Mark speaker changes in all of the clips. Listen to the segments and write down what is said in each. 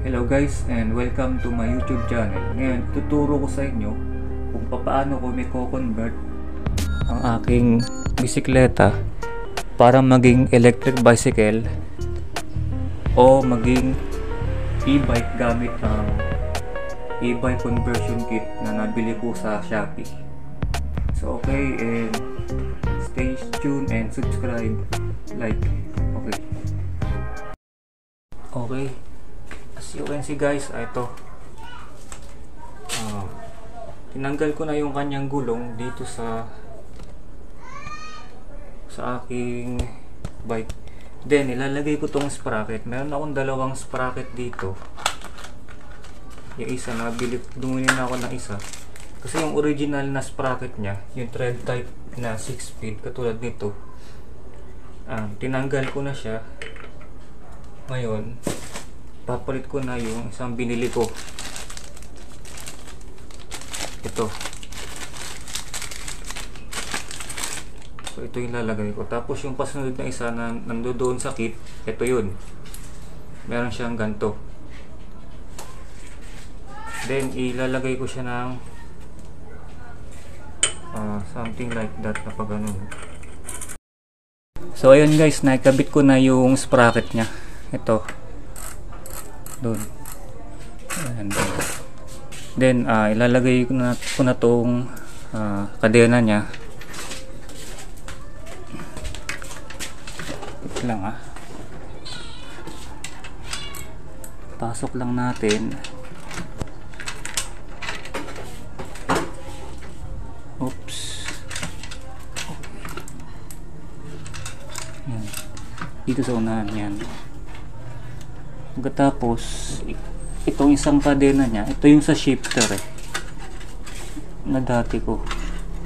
Speaker 1: Hello guys and welcome to my YouTube channel. Ngayon, tuturo ko sa inyo kung paano ko may co-convert ang aking bisikleta para maging electric bicycle o maging e-bike gamit ang e-bike conversion kit na nabili ko sa Shopee. So okay, and stay tuned and subscribe, like, okay. As you can see guys, ito tinanggal ko na yung kanyang gulong dito sa aking bike. Then ilalagay ko tong sprocket. Meron akong dalawang sprocket dito. Yung isa nabili, bumili na ako ng isa kasi yung original na sprocket nya, yung thread type na 6 speed katulad nito, tinanggal ko na siya. Ngayon papalit ko na yung isang binili ko. Ito. So ito yung lalagay ko. Tapos yung pasunod na isa na nandoon sa kit, ito yun. Meron siyang ganto. Then ilalagay ko siya ng something like that na pag ganun. So ayun guys, nakikabit ko na yung sprocket nya. Ito. Doon. Then ilalagay ko na tong kadena niya. Ito lang pasok lang natin. Oops. Yan. Dito sa unahan yan. Pagkatapos itong isang kadena nya, ito yung sa shifter na dati ko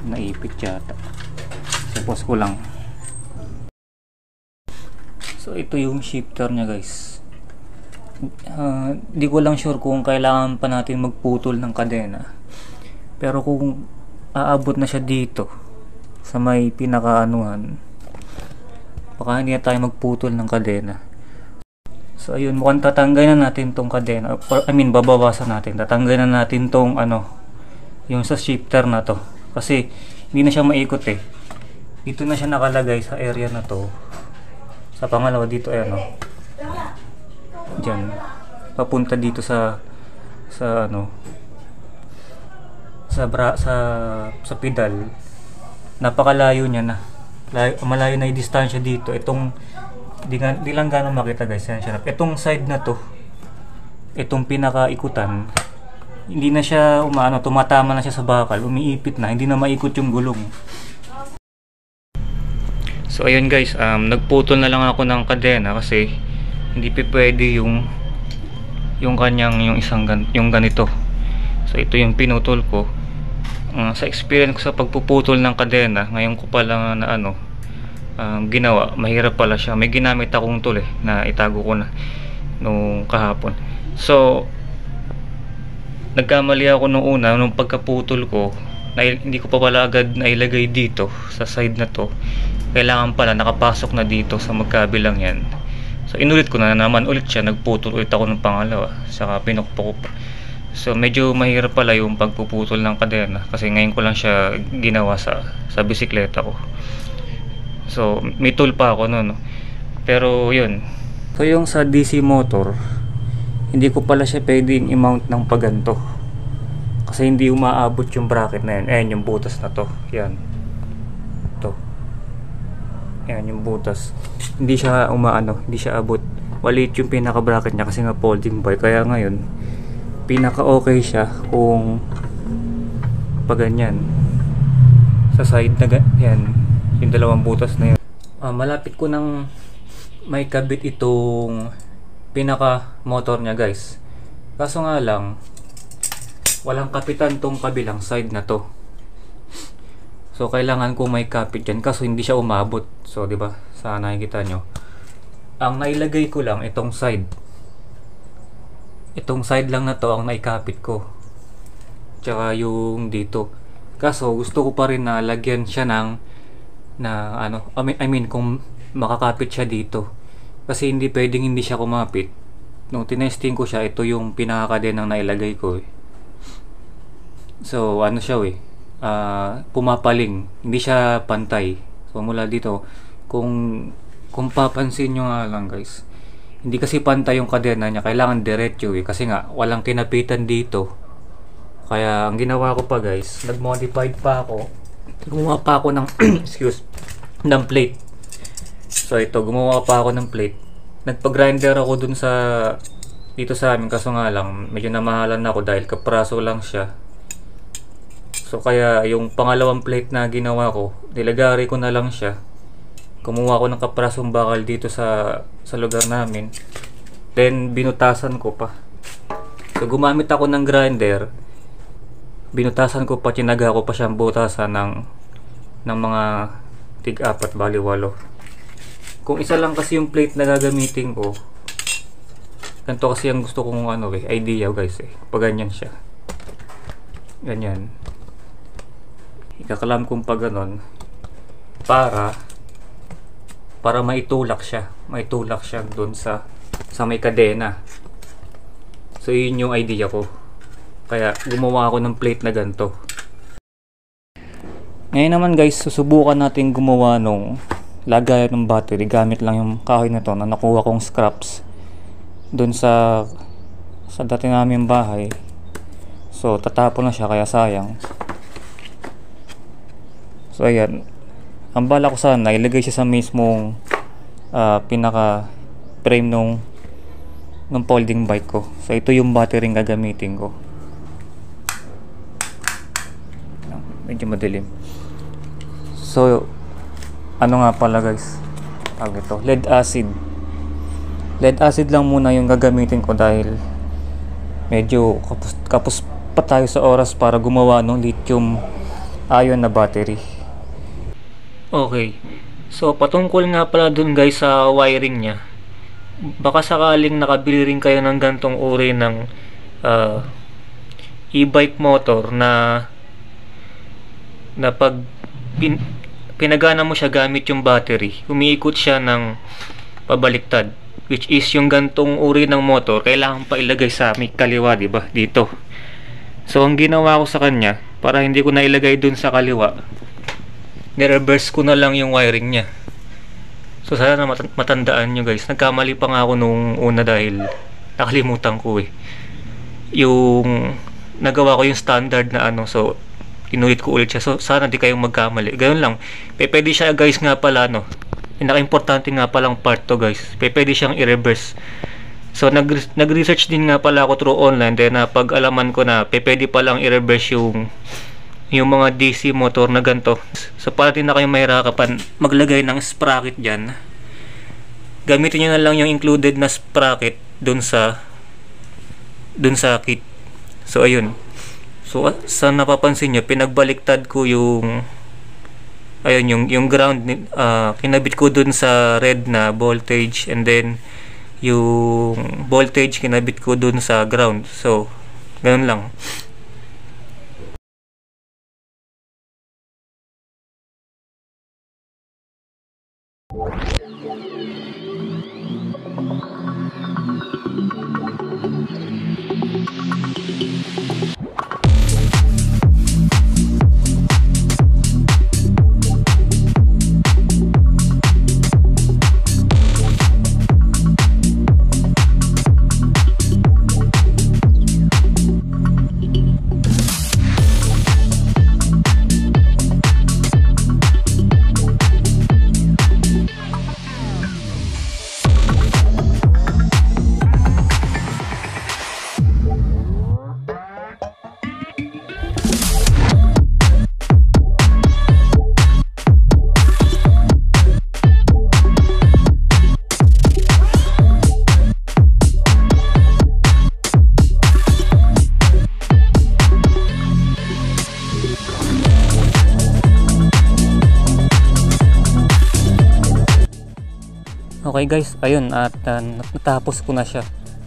Speaker 1: naipit yata, tapos ko lang. So ito yung shifter nya guys. Di ko lang sure kung kailangan pa natin magputol ng kadena, pero kung aabot na siya dito sa may pinakaanuhan, baka hindi na tayo magputol ng kadena. So ayun, mukhang tatanggalin na natin tong kadena, babawasan natin, tatanggalin na natin tong yung sa shifter na to, kasi hindi na siya maikot dito na siya nakalagay sa area na to, sa pangalawa dito dyan, papunta dito sa pedal. Napakalayo niya na, malayo na yung distansya dito. Itong di lang gano'ng makita guys, yan siya. Itong side na to, itong pinakaikutan, hindi na siya tumatama na siya sa bakal, umiipit na, hindi na maikot yung gulong. So ayun guys, nagputol na lang ako ng kadena kasi hindi pwede yung kanyang yung ganito. So ito yung pinutol ko. Sa experience ko sa pagpuputol ng kadena, ngayon ko pa lang na ginawa, mahirap pala siya. May ginamit akong tool na itago ko na nung kahapon. So nagkamali ako nung una, nung pagkaputol ko, hindi ko pa pala agad nailagay dito sa side na to. Kailangan pala nakapasok na dito sa magkabilang yan. So inulit ko na naman ulit siya, nagputol ulit ako ng pangalawa, saka pinukpok ko pa. So medyo mahirap pala yung pagpuputol ng kadena kasi ngayon ko lang siya ginawa sa bisikleta ko. So may tool pa ako noon, pero yun. So yung sa DC motor, hindi ko pala siya pwedeng i-mount ng paganto kasi hindi umaabot yung bracket na yan. Ayan yung butas na to, yan to, ayan yung butas, hindi siya hindi siya abot. Walit yung pinaka bracket niya kasi nga folding bike, kaya ngayon pinaka okay siya kung paganyan sa side na yan, yung dalawang butas na yun. Malapit ko nang may kabit itong pinaka motor nya guys, kaso nga lang walang kapitan tong kabilang side na to. So kailangan ko may kapit dyan, kaso hindi siya umabot. So diba, sana nakikita nyo, ang nailagay ko lang itong side lang na to ang naikapit ko, tsaka yung dito. Kaso gusto ko pa rin na lagyan siya ng kung makakapit siya dito, kasi hindi pwedeng hindi siya kumapit nung tinesting ko siya, ito yung pinaka-kadenang nailagay ko eh. So ano siya eh, pumapaling, hindi siya pantay. So mula dito, kung papansin nyo nga lang guys, hindi kasi pantay yung kadena niya, kailangan diretso eh, kasi nga walang kinapitan dito. Kaya ang ginawa ko pa guys, nag-modified pa ako, gumawa pa ako ng excuse, ng plate. So ito, gumawa pa ako ng plate. Nagpa-grinder ako dun sa dito sa amin, kaso nga lang medyo namahalan ako dahil kapraso lang siya. So kaya yung pangalawang plate na ginawa ko, nilagari ko na lang siya. Kumuha ko ng kaprasong bakal dito sa lugar namin. Then binutasan ko pa. So gumamit ako ng grinder. Binutasan ko pa, tinaga ko pa siyang butasan ng mga tig-4 bali 8. Kung isa lang kasi yung plate na gagamitin ko, ganito kasi ang gusto kong idea guys eh. Pag ganyan siya. Ganyan. Ikakalam kong pag ganon para maitulak siya doon sa may kadena. So yun yung idea ko, kaya gumawa ako ng plate na ganito. Ngayon naman guys, susubukan natin gumawa nung lagayan ng battery gamit lang yung kahoy na to na nakuha kong scraps doon sa dati namin bahay. So tatapon na siya, kaya sayang. So ayan, ang bala ko sana ilagay siya sa mismong pinaka frame nung folding bike ko. So ito yung battery ng gagamitin ko. Medyo madilim. So ano nga pala guys, ito, lead acid lang muna yung gagamitin ko dahil medyo kapos pa tayo sa oras para gumawa ng lithium ion na battery. Okay, so patungkol nga pala dun guys sa wiring nya, baka sakaling nakabili rin kayo ng gantong uri ng e-bike motor na pag pinagana mo siya gamit yung battery, umiikot siya ng pabaliktad, which is yung gantong uri ng motor kailangan pa ilagay sa may kaliwa, diba? Dito. So ang ginawa ko sa kanya, para hindi ko na ilagay dun sa kaliwa, ni-reverse ko na lang yung wiring nya. So sana matandaan nyo guys, nagkamali pa nga ako nung una dahil nakalimutan ko eh. Yung nagawa ko yung standard na so inulit ko ulit siya. So sana di kayong magkamali. Ganoon lang. Pwede siya guys nga pala pinaka-importante nga palang part to guys. Pwede siyang i-reverse. So nag-research din nga pala ako through online, then pag-alaman ko na pwede palang i-reverse yung mga DC motor na ganito. So para din na kayo mahirakapan maglagay ng sprocket dyan, gamitin nyo na lang yung included na sprocket dun sa kit. So ayun. So sa napapansin nyo, pinagbaliktad ko yung ground, kinabit ko dun sa red na voltage, and then yung voltage kinabit ko dun sa ground. So ganun lang. Okay guys, ayun, at natapos ko na siya.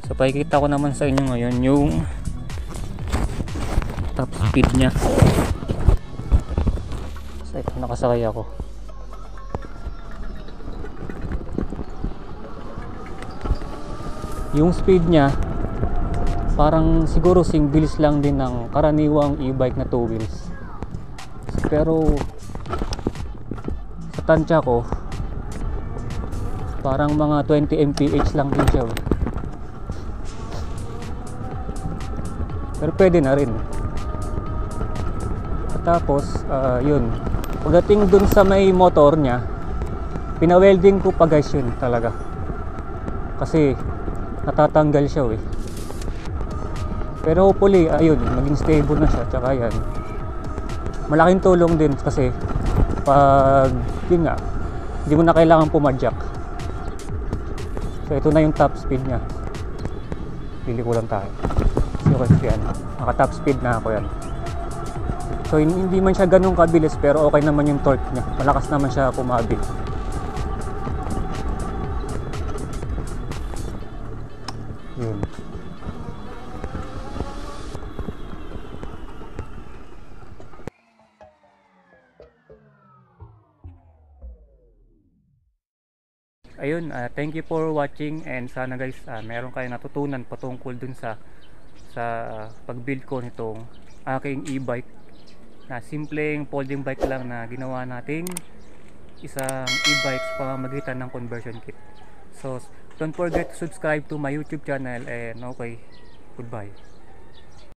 Speaker 1: So pakikita ko naman sa inyo ngayon yung top speed nya. So ito, nakasakay ako. Yung speed niya parang siguro sing bilis lang din ng karaniwang e-bike na 2 wheels. Pero sa tansya ko parang mga 20 mph lang din siya. Pero pwede na rin. At tapos yun, pagdating dun sa may motor niya, pinawelding ko pa guys yun talaga, kasi natatanggal siya pero hopefully ayun, maging stable na siya. Tsaka yan, malaking tulong din kasi pag yun nga, hindi mo na kailangan pumadyak. So ito na yung top speed nya. Pili ko lang tayo kasi yan, naka top speed na ako yan. So hindi man siya ganun kabilis, pero okay naman yung torque nya, malakas naman siya pumabi. Yun. Ayun, thank you for watching, and sana guys meron kayong natutunan patungkol dun sa pag-build ko nitong aking e-bike na simpleng folding bike lang na ginawa nating isang e-bike sa pamamagitan ng conversion kit. So don't forget to subscribe to my YouTube channel, and okay, goodbye.